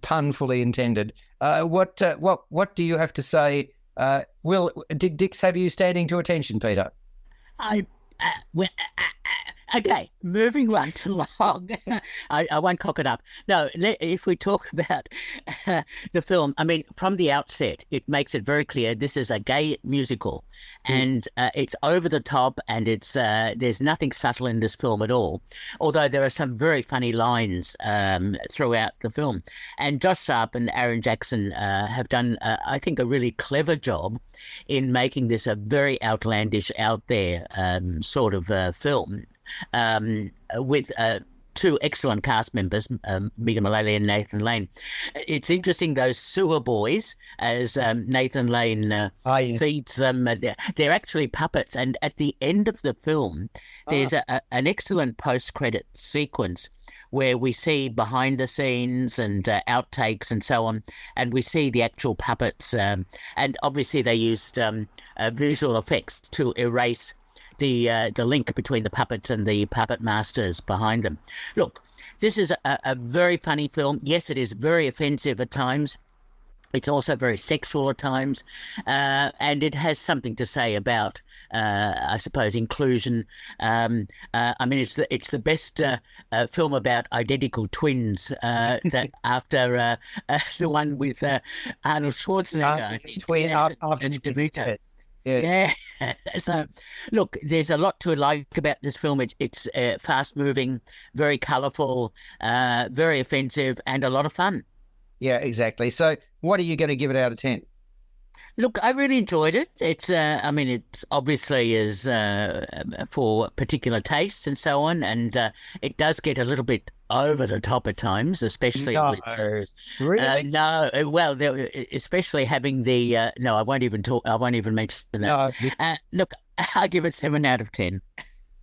pun fully intended. What do you have to say? Did Dix have you standing to attention, Peter? Okay, moving right along. I won't cock it up. No, if we talk about the film, I mean, from the outset, it makes it very clear this is a gay musical, and it's over the top, and it's there's nothing subtle in this film at all, although there are some very funny lines throughout the film. And Josh Sharp and Aaron Jackson have done, I think, a really clever job in making this a very outlandish, out there sort of film. With two excellent cast members, Megan Mullally and Nathan Lane. It's interesting, those sewer boys, as Nathan Lane feeds them. They're actually puppets. And at the end of the film, there's an excellent post-credit sequence where we see behind the scenes and outtakes and so on, and we see the actual puppets. And obviously they used visual effects to erase the link between the puppets and the puppet masters behind them. Look, this is a very funny film. Yes, it is very offensive at times. It's also very sexual at times, and it has something to say about, I suppose, inclusion. I mean, it's the best film about identical twins that after the one with Arnold Schwarzenegger, I think, and DeVito. Yeah. So, look, there's a lot to like about this film. It's fast-moving, very colourful, very offensive, and a lot of fun. Yeah, exactly. So, what are you going to give it out of 10? Look, I really enjoyed it. It's, I mean, it obviously is for particular tastes and so on, and it does get a little bit over the top at times, especially really? No, well, especially having the no, I won't even mention that. No. Look, I give it 7 out of 10.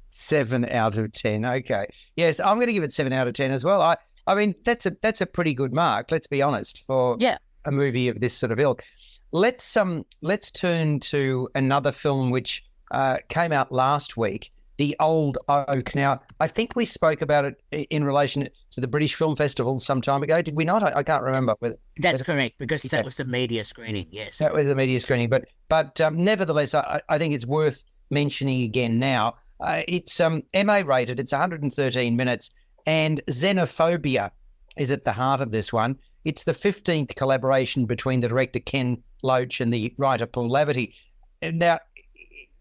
7 out of 10. Okay. Yes, I'm going to give it 7 out of 10 as well. I mean, that's a pretty good mark, let's be honest, for a movie of this sort of ilk. Let's turn to another film which came out last week, The Old Oak. Now, I think we spoke about it in relation to the British Film Festival some time ago, did we not? I can't remember. That's correct, because that was the media screening, yes. That was the media screening, but nevertheless, I think it's worth mentioning again now. It's MA rated, it's 113 minutes, and xenophobia is at the heart of this one. It's the 15th collaboration between the director Ken Loach and the writer Paul Laverty. Now,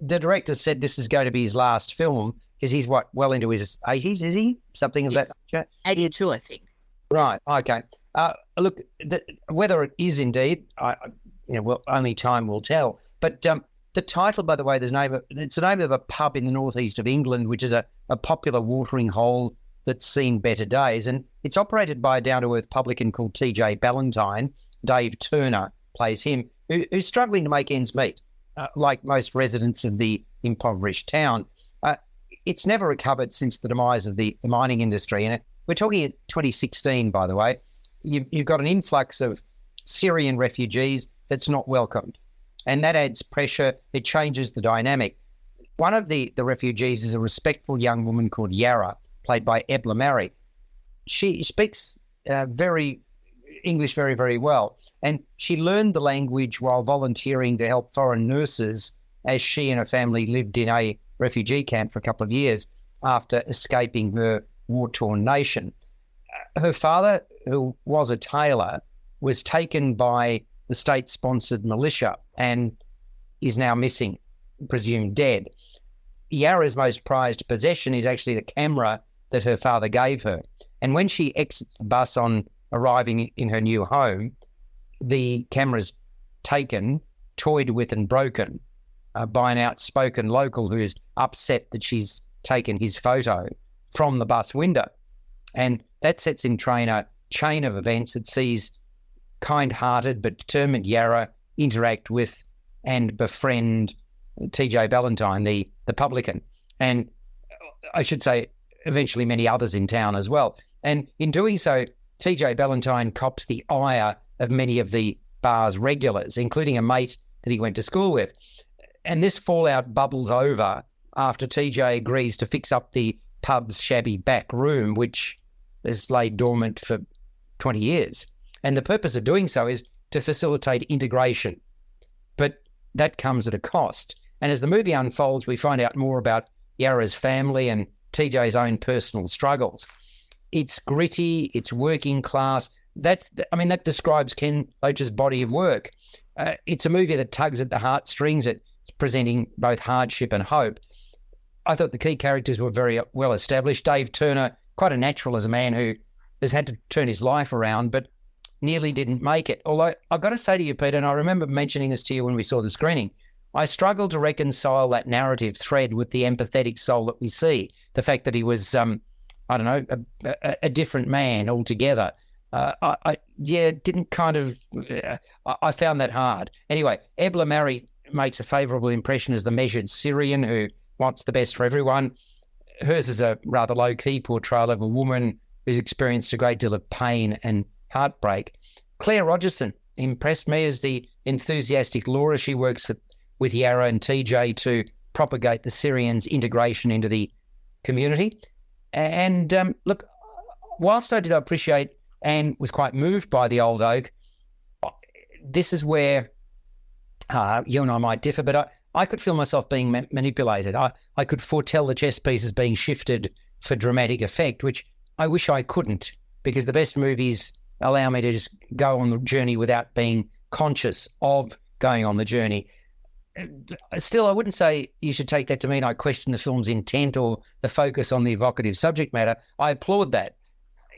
the director said this is going to be his last film because he's, well into his 80s, is he? Something of that? 82, I think. Right, okay. Look, whether it is indeed, only time will tell. But the title, by the way, it's the name of a pub in the northeast of England, which is a popular watering hole that's seen better days. And it's operated by a down-to-earth publican called TJ Ballantyne. Dave Turner plays him, who's struggling to make ends meet, like most residents of the impoverished town. It's never recovered since the demise of the mining industry. And we're talking at 2016, by the way. You've got an influx of Syrian refugees that's not welcomed. And that adds pressure. It changes the dynamic. One of the refugees is a respectful young woman called Yara, played by Ebla Mary. She speaks very English very, very well. And she learned the language while volunteering to help foreign nurses as she and her family lived in a refugee camp for a couple of years after escaping her war-torn nation. Her father, who was a tailor, was taken by the state-sponsored militia and is now missing, presumed dead. Yarra's most prized possession is actually the camera that her father gave her. And when she exits the bus on arriving in her new home, the camera's taken, toyed with and broken by an outspoken local who's upset that she's taken his photo from the bus window. And that sets in train a chain of events that sees kind-hearted but determined Yarra interact with and befriend TJ Ballantyne, the publican, and I should say eventually many others in town as well. And in doing so, TJ Ballantyne cops the ire of many of the bar's regulars, including a mate that he went to school with. And this fallout bubbles over after TJ agrees to fix up the pub's shabby back room, which has laid dormant for 20 years. And the purpose of doing so is to facilitate integration. But that comes at a cost. And as the movie unfolds, we find out more about Yarra's family and TJ's own personal struggles. It's gritty, it's working class. That describes Ken Loach's body of work. It's a movie that tugs at the heartstrings. It's presenting both hardship and hope. I thought the key characters were very well established. Dave Turner, quite a natural as a man who has had to turn his life around, but nearly didn't make it. Although I've got to say to you, Peter, and I remember mentioning this to you when we saw the screening, I struggled to reconcile that narrative thread with the empathetic soul that we see. The fact that he was, a different man altogether. I found that hard. Anyway, Ebla Mary makes a favourable impression as the measured Syrian who wants the best for everyone. Hers is a rather low-key portrayal of a woman who's experienced a great deal of pain and heartbreak. Claire Rogerson impressed me as the enthusiastic Laura. She works with Yarra and TJ to propagate the Syrians' integration into the community. And look, whilst I did appreciate and was quite moved by The Old Oak, this is where you and I might differ, but I could feel myself being manipulated. I could foretell the chess pieces being shifted for dramatic effect, which I wish I couldn't, because the best movies allow me to just go on the journey without being conscious of going on the journey. Still, I wouldn't say you should take that to mean I question the film's intent or the focus on the evocative subject matter. I applaud that.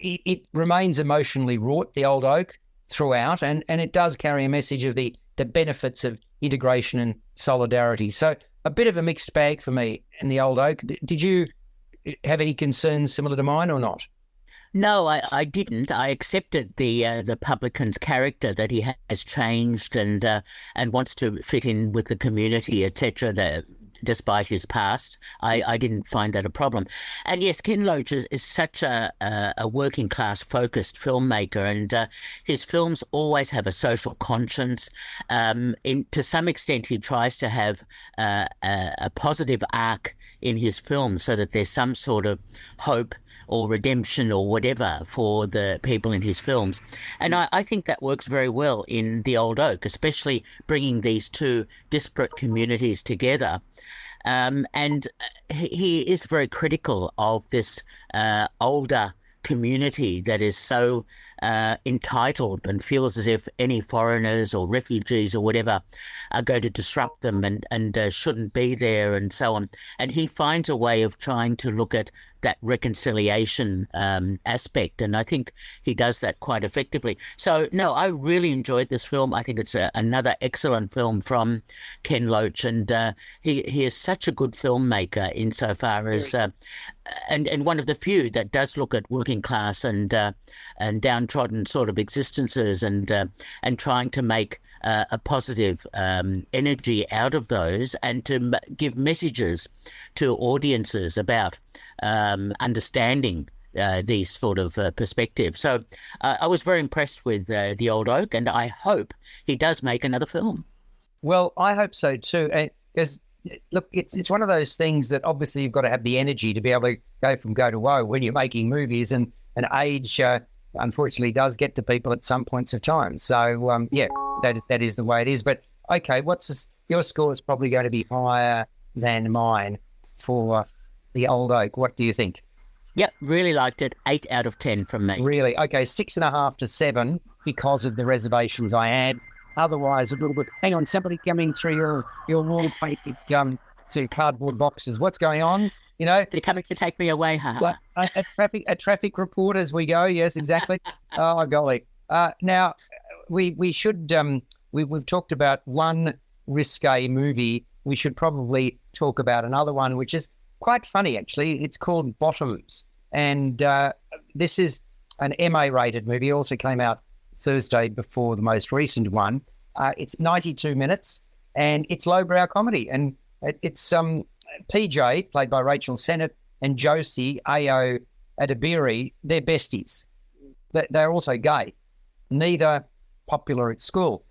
It remains emotionally wrought, The Old Oak, throughout, and it does carry a message of the benefits of integration and solidarity. So a bit of a mixed bag for me in The Old Oak. Did you have any concerns similar to mine or not? No, I didn't. I accepted the publican's character, that he has changed and wants to fit in with the community, etc. Despite his past, I didn't find that a problem. And yes, Ken Loach is such a working class focused filmmaker, and his films always have a social conscience. To some extent, he tries to have a positive arc in his films so that there's some sort of hope or redemption or whatever for the people in his films. And I think that works very well in The Old Oak, especially bringing these two disparate communities together. And he is very critical of this older community that is so entitled and feels as if any foreigners or refugees or whatever are going to disrupt them and shouldn't be there and so on. And he finds a way of trying to look at that reconciliation aspect, and I think he does that quite effectively. So, no, I really enjoyed this film. I think it's another excellent film from Ken Loach, and he is such a good filmmaker insofar as, and one of the few that does look at working class and downtrodden sort of existences and trying to make a positive energy out of those, and to give messages to audiences about understanding these sort of perspectives. So I was very impressed with The Old Oak, and I hope he does make another film. Well, I hope so too. Because look, it's one of those things that obviously you've got to have the energy to be able to go from go to woe when you're making movies, and age unfortunately does get to people at some points of time. So, that is the way it is. But, okay, your score is probably going to be higher than mine for The Old Oak. What do you think? Yep, really liked it. 8 out of 10 from me. Really? Okay, 6.5 to 7 because of the reservations I had. Otherwise, a little bit. Hang on, somebody coming through your wall-painted cardboard boxes. What's going on? You know, they're coming to take me away, huh? A traffic report as we go. Yes, exactly. Oh golly. Now we should we've talked about one risque movie. We should probably talk about another one, which is quite funny actually. It's called Bottoms, and this is an MA-rated movie. It also came out Thursday before the most recent one. It's 92 minutes, and it's lowbrow comedy, and it's PJ, played by Rachel Sennett, and Josie Ayo Adebiri, they're besties. They're also gay, neither popular at school.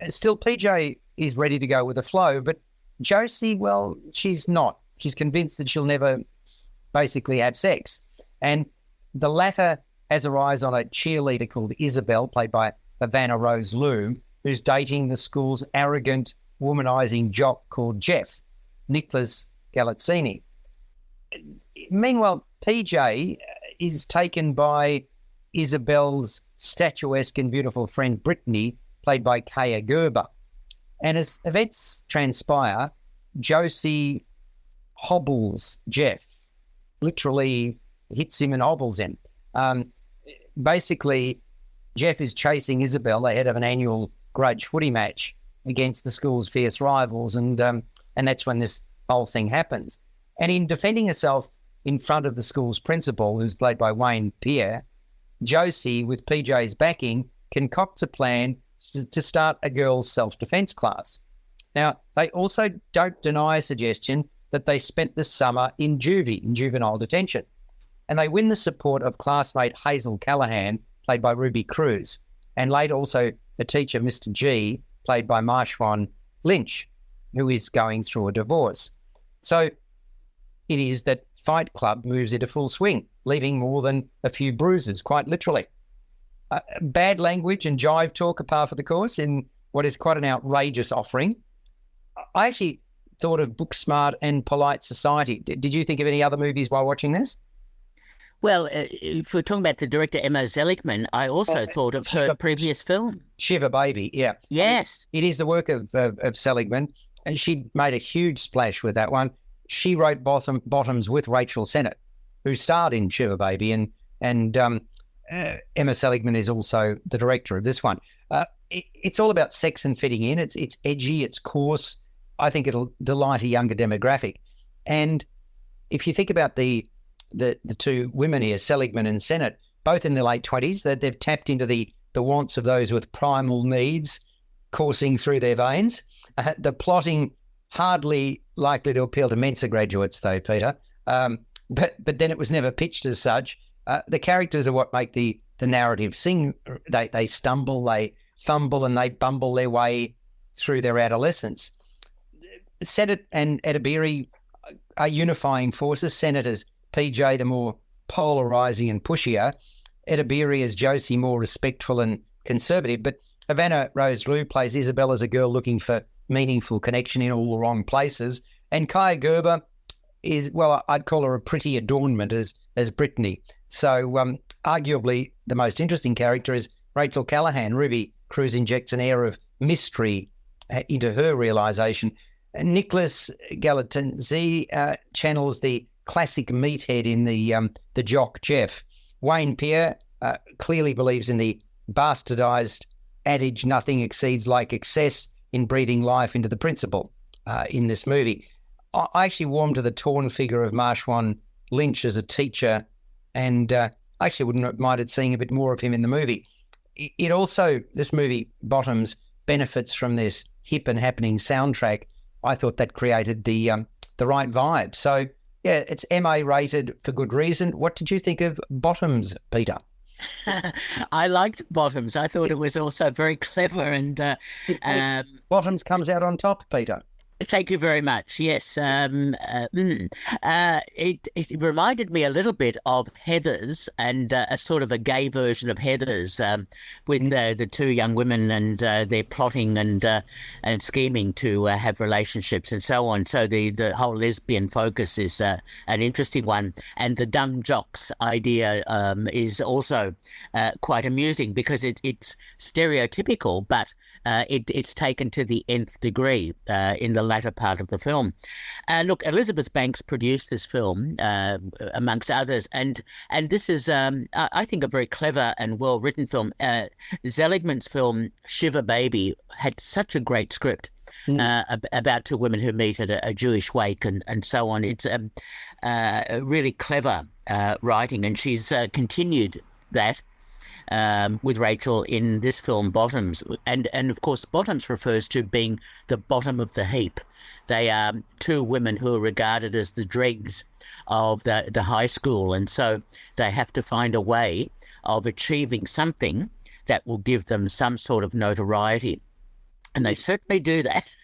Still, PJ is ready to go with the flow, but Josie, well, she's not. She's convinced that she'll never basically have sex. And the latter has her eyes on a cheerleader called Isabel, played by Havana Rose Liu, who's dating the school's arrogant, womanizing jock called Jeff, Nicholas Galazzini. Meanwhile, PJ is taken by Isabel's statuesque and beautiful friend Brittany, played by Kaya Gerber. And as events transpire, Josie hobbles Jeff, literally hits him and hobbles him. Basically, Jeff is chasing Isabel ahead of an annual grudge footy match against the school's fierce rivals, and that's when this whole thing happens. And in defending herself in front of the school's principal, who's played by Wayne Pierre, Josie, with PJ's backing, concocts a plan to start a girls' self-defence class. Now, they also don't deny a suggestion that they spent the summer in juvie, in juvenile detention. And they win the support of classmate Hazel Callahan, played by Ruby Cruz, and later also a teacher, Mr. G, played by Marshawn Lynch, who is going through a divorce. So it is that Fight Club moves into full swing, leaving more than a few bruises, quite literally. Bad language and jive talk are par for the course in what is quite an outrageous offering. I actually thought of Booksmart and Polite Society. Did you think of any other movies while watching this? Well, if we're talking about the director Emma Seligman, I also thought of her previous film. Shiver Baby, yeah. Yes. It is the work of Seligman, and she made a huge splash with that one. She wrote Bottoms with Rachel Sennett, who starred in Shiver Baby, and Emma Seligman is also the director of this one. It's all about sex and fitting in. It's edgy, it's coarse. I think it'll delight a younger demographic. And if you think about the two women here, Seligman and Sennett, both in their late 20s, that they've tapped into the wants of those with primal needs coursing through their veins. The plotting hardly likely to appeal to Mensa graduates, though, Peter. But then it was never pitched as such. The characters are what make the narrative sing. They stumble, they fumble, and they bumble their way through their adolescence. Sennett and Adebiri are unifying forces. Sennett as PJ, the more polarising and pushier. Adebiri as Josie, more respectful and conservative. But Havana Rose Liu plays Isabel as a girl looking for meaningful connection in all the wrong places. And Kaya Gerber is, well, I'd call her a pretty adornment as Brittany. So arguably the most interesting character is Rachel Callahan. Ruby Cruz injects an air of mystery into her realisation. Nicholas Galazzini channels the classic meathead in the jock Jeff. Wayne Pierre clearly believes in the bastardised adage, nothing exceeds like excess, in breathing life into the principal in this movie. I actually warmed to the torn figure of Marshawn Lynch as a teacher, and I actually wouldn't have minded seeing a bit more of him in the movie. It also, this movie, Bottoms, benefits from this hip and happening soundtrack. I thought that created the right vibe. So, yeah, it's MA rated for good reason. What did you think of Bottoms, Peter? I liked Bottoms. I thought it was also very clever and... Bottoms comes out on top, Peter. Thank you very much. Yes, it reminded me a little bit of Heathers, and a sort of a gay version of Heathers, with the two young women, and they're plotting and scheming to have relationships and so on. So the whole lesbian focus is an interesting one, and the dumb jocks idea is also quite amusing because it's stereotypical, but it's taken to the nth degree in the latter part of the film. Look, Elizabeth Banks produced this film, amongst others, and this is, I think, a very clever and well-written film. Seligman's film Shiver Baby had such a great script about two women who meet at a Jewish wake and so on. It's really clever writing, and she's continued that with Rachel in this film, Bottoms. And of course, Bottoms refers to being the bottom of the heap. They are two women who are regarded as the dregs of the high school, and so they have to find a way of achieving something that will give them some sort of notoriety. And they certainly do that.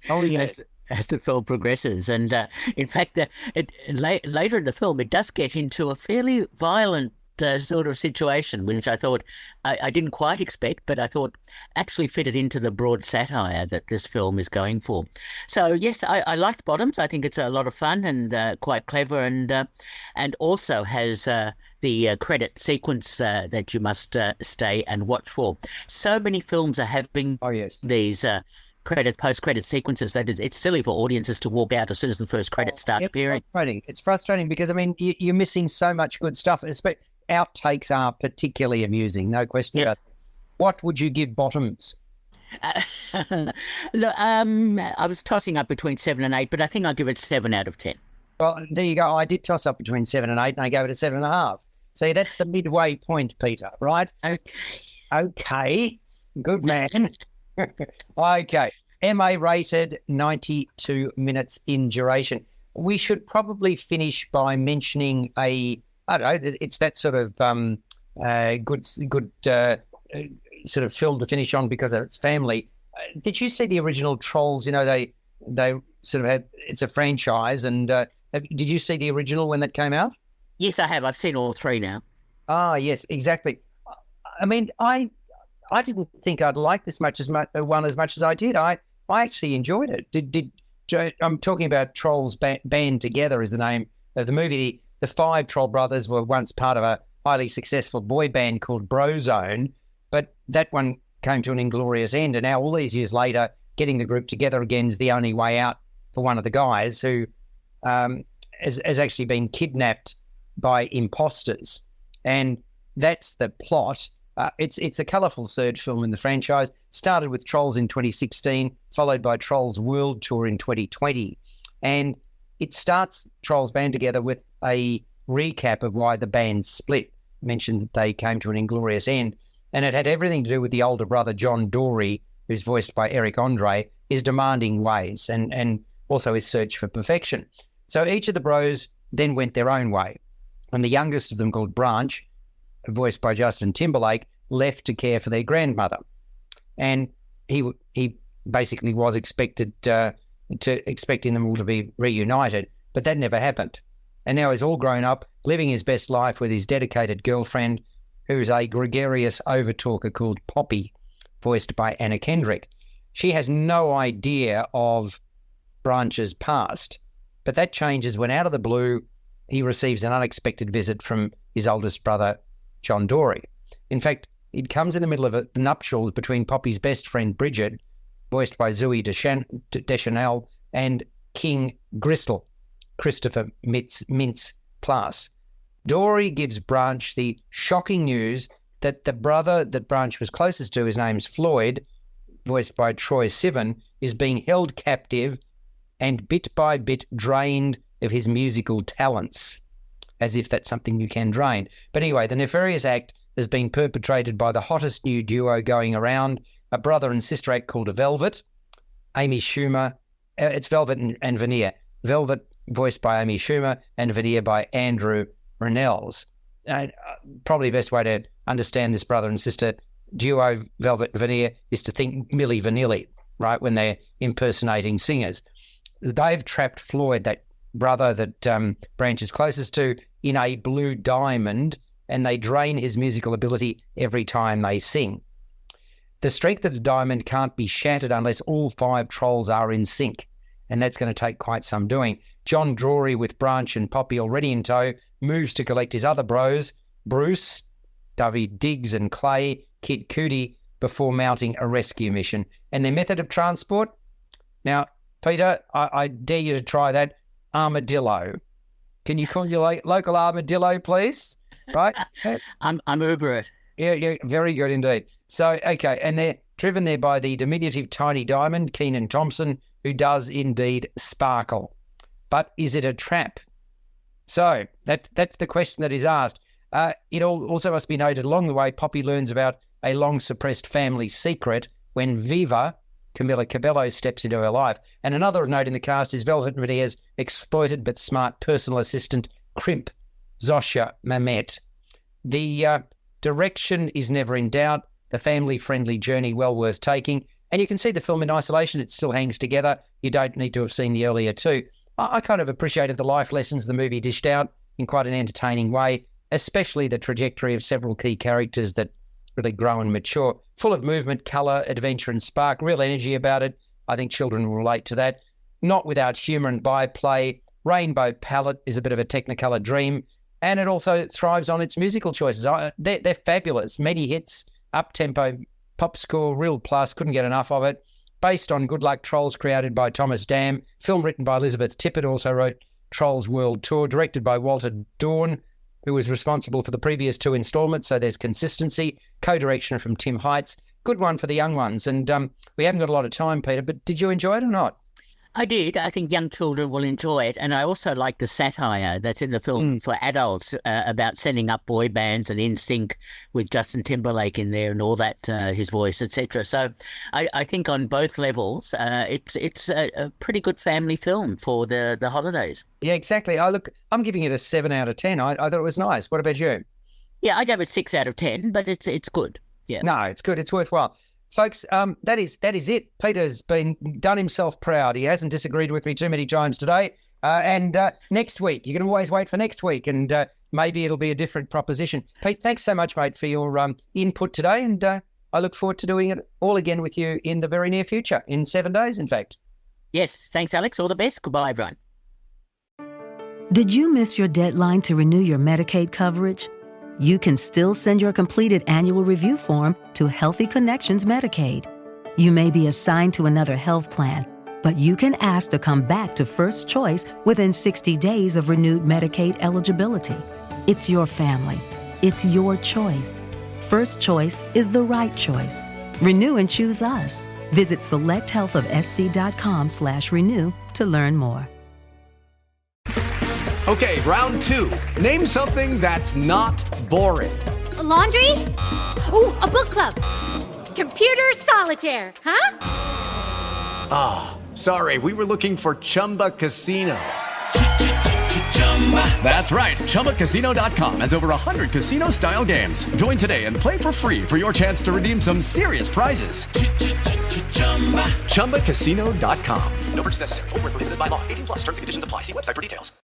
Oh, yes. As the film progresses. And in fact, later in the film, it does get into a fairly violent sort of situation, which I thought I didn't quite expect, but I thought actually fitted into the broad satire that this film is going for. So yes, I liked Bottoms. I think it's a lot of fun and quite clever, and also has the credit sequence that you must stay and watch for. So many films are having these post-credit sequences that it's silly for audiences to walk out as soon as the first credits start appearing. It's frustrating because, I mean, you're missing so much good stuff. Outtakes are particularly amusing, no question about it. What would you give Bottoms? Look, I was tossing up between 7 and 8, but I think I'll give it 7 out of 10. Well, there you go. I did toss up between 7 and 8, and I gave it a 7.5. See, that's the midway point, Peter, right? Okay. Good man. Okay. MA rated, 92 minutes in duration. We should probably finish by mentioning I don't know, it's that sort of good sort of film to finish on because of its family. Did you see the original Trolls? You know, they sort of had, it's a franchise, and did you see the original when that came out? Yes, I have. I've seen all 3 now. Ah, yes, exactly. I mean, I didn't think I'd like this much as much as I did. I actually enjoyed it. I'm talking about Trolls Band Together is the name of the movie. The 5 Troll brothers were once part of a highly successful boy band called Brozone, but that one came to an inglorious end. And now all these years later, getting the group together again is the only way out for one of the guys who has actually been kidnapped by imposters. And that's the plot. It's a colourful third film in the franchise. Started with Trolls in 2016, followed by Trolls World Tour in 2020. And it starts Trolls Band Together with a recap of why the band split. Mentioned that they came to an inglorious end, and it had everything to do with the older brother, John Dory, who's voiced by Eric Andre, his demanding ways and also his search for perfection. So each of the bros then went their own way, and the youngest of them, called Branch, voiced by Justin Timberlake, left to care for their grandmother. And he basically was expecting them all to be reunited, but that never happened. And now he's all grown up, living his best life with his dedicated girlfriend, who's a gregarious overtalker called Poppy, voiced by Anna Kendrick. She has no idea of Branch's past, but that changes when, out of the blue, he receives an unexpected visit from his oldest brother, John Dory. In fact, it comes in the middle of the nuptials between Poppy's best friend, Bridget, voiced by Zooey Deschanel, and King Gristle, Christopher Mintz-Plasse. Dory gives Branch the shocking news that the brother that Branch was closest to, his name's Floyd, voiced by Troye Sivan, is being held captive and bit by bit drained of his musical talents, as if that's something you can drain. But anyway, the nefarious act has been perpetrated by the hottest new duo going around, a brother and sister act called Velvet, Amy Schumer. It's Velvet and Veneer. Velvet voiced by Amy Schumer and Veneer by Andrew Rannells. Probably the best way to understand this brother and sister duo, Velvet and Veneer, is to think Milli Vanilli, right, when they're impersonating singers. they've trapped Floyd, that brother that Branch is closest to, in a blue diamond, and they drain his musical ability every time they sing. The strength of the diamond can't be shattered unless all 5 trolls are in sync, and that's going to take quite some doing. John Drury, with Branch and Poppy already in tow, moves to collect his other bros, Bruce, Dovey Diggs and Clay, Kid Cootie, before mounting a rescue mission. And their method of transport? Now, Peter, I dare you to try that. Armadillo. Can you call your local armadillo, please? Right? I'm Uber it. Yeah, very good indeed. So, okay, and they're driven there by the diminutive tiny diamond, Keenan Thompson, who does indeed sparkle. But is it a trap? So that's the question that is asked. It also must be noted along the way, Poppy learns about a long-suppressed family secret when Viva, Camilla Cabello, steps into her life. And another of note in the cast is Velvet Maria's exploited but smart personal assistant, Crimp, Zosha Mamet. The direction is never in doubt. The family-friendly journey well worth taking. And you can see the film in isolation. It still hangs together. You don't need to have seen the earlier two. I kind of appreciated the life lessons the movie dished out in quite an entertaining way, especially the trajectory of several key characters that really grow and mature. Full of movement, colour, adventure and spark, real energy about it. I think children will relate to that. Not without humour and byplay. Rainbow palette is a bit of a Technicolor dream, and it also thrives on its musical choices. They're fabulous. Many hits, up-tempo, pop score, real plus, couldn't get enough of it. Based on Good Luck Trolls, created by Thomas Dam. Film written by Elizabeth Tippett, also wrote Trolls World Tour. Directed by Walter Dorn, who was responsible for the previous 2 installments, so there's consistency. Co-direction from Tim Heitz. Good one for the young ones. And we haven't got a lot of time, Peter, but did you enjoy it or not? I did. I think young children will enjoy it. And I also like the satire that's in the film for adults about setting up boy bands and NSYNC with Justin Timberlake in there and all that, his voice, etc. So I think on both levels, it's a pretty good family film for the holidays. Yeah, exactly. I'm giving it a 7 out of 10. I thought it was nice. What about you? Yeah, I gave it 6 out of 10, but it's good. Yeah. No, it's good. It's worthwhile. Folks, that is it. Peter's done himself proud. He hasn't disagreed with me too many times today. And next week, you can always wait for next week, and maybe it'll be a different proposition. Pete, thanks so much, mate, for your input today, and I look forward to doing it all again with you in the very near future, in 7 days, in fact. Yes, thanks, Alex. All the best. Goodbye, everyone. Did you miss your deadline to renew your Medicaid coverage? You can still send your completed annual review form to Healthy Connections Medicaid. You may be assigned to another health plan, but you can ask to come back to First Choice within 60 days of renewed Medicaid eligibility. It's your family. It's your choice. First Choice is the right choice. Renew and choose us. Visit selecthealthofsc.com/renew to learn more. Okay, round 2. Name something that's not boring. A laundry? Ooh, a book club. Computer solitaire, huh? Sorry, we were looking for Chumba Casino. That's right. ChumbaCasino.com has over 100 casino-style games. Join today and play for free for your chance to redeem some serious prizes. ChumbaCasino.com. No purchase necessary. Void where prohibited by law. 18+ terms and conditions apply. See website for details.